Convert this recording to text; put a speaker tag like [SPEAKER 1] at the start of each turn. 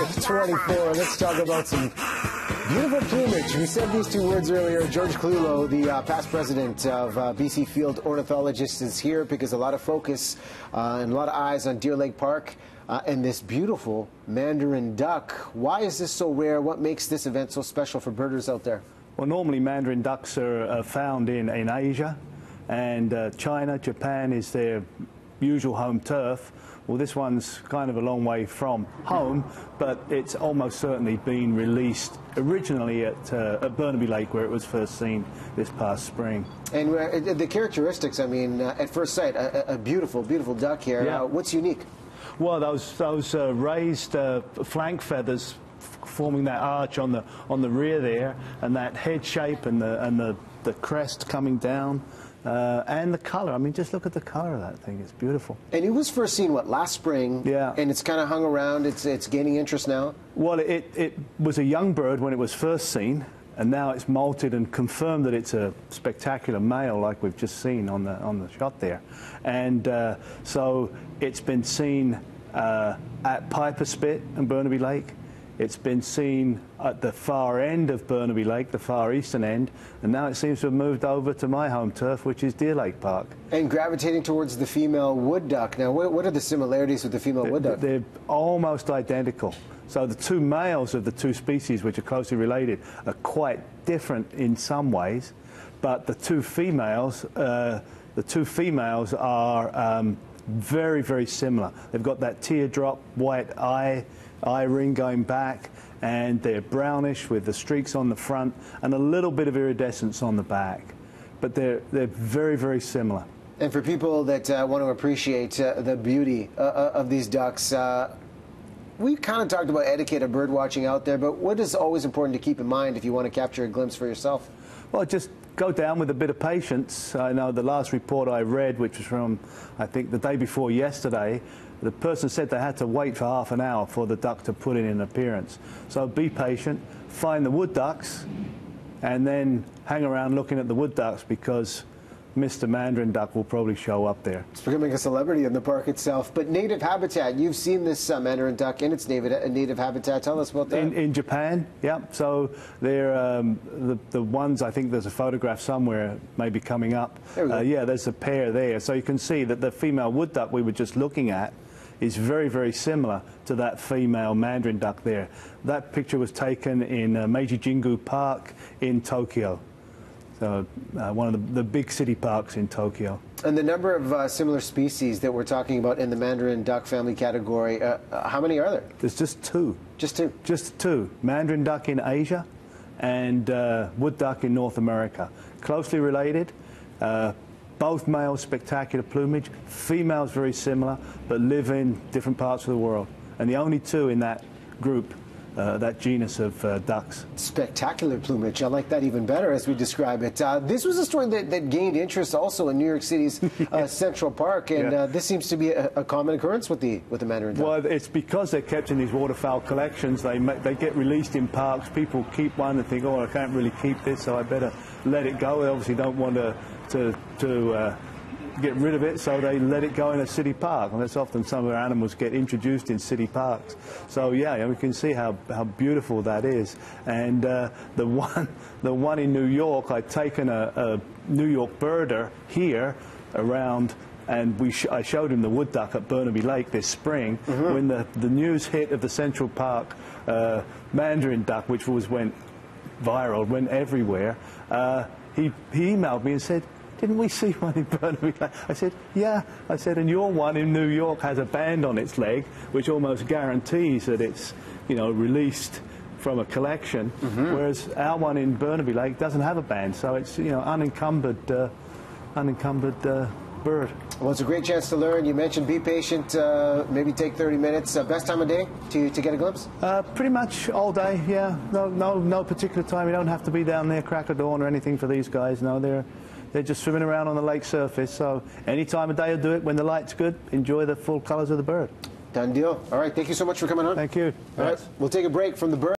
[SPEAKER 1] at 24. Let's talk about some beautiful plumage. We said these two words earlier. George Clulo, the past president of BC Field Ornithologists, is here because a lot of focus and a lot of eyes on Deer Lake Park and this beautiful Mandarin duck. Why is this so rare? What makes this event so special for birders out there?
[SPEAKER 2] Well, normally Mandarin ducks are found in Asia, and China, Japan is their usual home turf. Well, this one's kind of a long way from home, but it's almost certainly been released originally at Burnaby Lake, where it was first seen this past spring. And
[SPEAKER 1] the characteristics, I mean, at first sight, a beautiful, beautiful duck here.
[SPEAKER 2] Yeah.
[SPEAKER 1] What's unique?
[SPEAKER 2] Well, those raised flank feathers forming that arch on the rear there, and that head shape and the crest coming down. And the colour. I mean, just look at the colour of that thing. It's beautiful.
[SPEAKER 1] And it was first seen, what, last spring?
[SPEAKER 2] Yeah.
[SPEAKER 1] And it's kind of hung around. It's gaining interest now?
[SPEAKER 2] Well, it was a young bird when it was first seen, and now it's molted and confirmed that it's a spectacular male, like we've just seen on the shot there. And so it's been seen at Piper Spit and Burnaby Lake. It's been seen at the far end of Burnaby Lake, the far eastern end, and now it seems to have moved over to my home turf, which is Deer Lake Park.
[SPEAKER 1] And gravitating towards the female wood duck. Now, what are the similarities with the female wood duck?
[SPEAKER 2] They're almost identical. So the two males of the two species, which are closely related, are quite different in some ways, but the two females are very, very similar. They've got that teardrop white eye ring going back, and they're brownish with the streaks on the front and a little bit of iridescence on the back. But they're very, very similar.
[SPEAKER 1] And for people that want to appreciate the beauty of these ducks, we kind of talked about etiquette of bird watching out there, but what is always important to keep in mind if you want to capture a glimpse for yourself?
[SPEAKER 2] Well, just go down with a bit of patience. I know the last report I read, which was from, I think, the day before yesterday, the person said they had to wait for half an hour for the duck to put in an appearance. So be patient, find the wood ducks, and then hang around looking at the wood ducks, because Mr. Mandarin duck will probably show up there. It's
[SPEAKER 1] becoming a celebrity in the park itself. But native habitat, you've seen this Mandarin duck in its native habitat. Tell us about that.
[SPEAKER 2] In Japan, yeah. So they're the ones, I think there's a photograph somewhere maybe coming up. Yeah, there's a pair there. So you can see that the female wood duck we were just looking at is very, very similar to that female Mandarin duck there. That picture was taken in Meiji Jingu Park in Tokyo. So one of the big city parks in Tokyo.
[SPEAKER 1] And the number of similar species that we're talking about in the Mandarin duck family category, how many are there?
[SPEAKER 2] There's just two.
[SPEAKER 1] Just two?
[SPEAKER 2] Just two. Mandarin duck in Asia and wood duck in North America. Closely related. Both males, spectacular plumage. Females very similar, but live in different parts of the world. And the only two in that group, that genus of ducks.
[SPEAKER 1] Spectacular plumage. I like that even better as we describe it. This was a story that gained interest also in New York City's Central Park, and this seems to be a common occurrence with the Mandarin duck.
[SPEAKER 2] Well, it's because they're kept in these waterfowl collections. They get released in parks. People keep one and think, oh, I can't really keep this, so I better let it go. They obviously don't want to get rid of it, so they let it go in a city park, and that's often some of our animals get introduced in city parks. So yeah, we can see how beautiful that is. And the one in New York, I'd taken a New York birder here around, and I showed him the wood duck at Burnaby Lake this spring. When the news hit of the Central Park Mandarin duck, which went viral, went everywhere. He emailed me and said, "Didn't we see one in Burnaby Lake?" I said, "Yeah." I said, "And your one in New York has a band on its leg, which almost guarantees that it's, released from a collection, whereas our one in Burnaby Lake doesn't have a band, so it's, unencumbered bird."
[SPEAKER 1] Well, it's a great chance to learn. You mentioned be patient, maybe take 30 minutes. Best time of day to get a glimpse?
[SPEAKER 2] Pretty much all day, yeah. No particular time. You don't have to be down there crack of dawn or anything for these guys. No, they're just swimming around on the lake surface, so any time of day will do it. When the light's good, enjoy the full colors of the bird.
[SPEAKER 1] Done deal. All right, thank you so much for coming on.
[SPEAKER 2] Thank you.
[SPEAKER 1] All right, we'll take a break from the bird.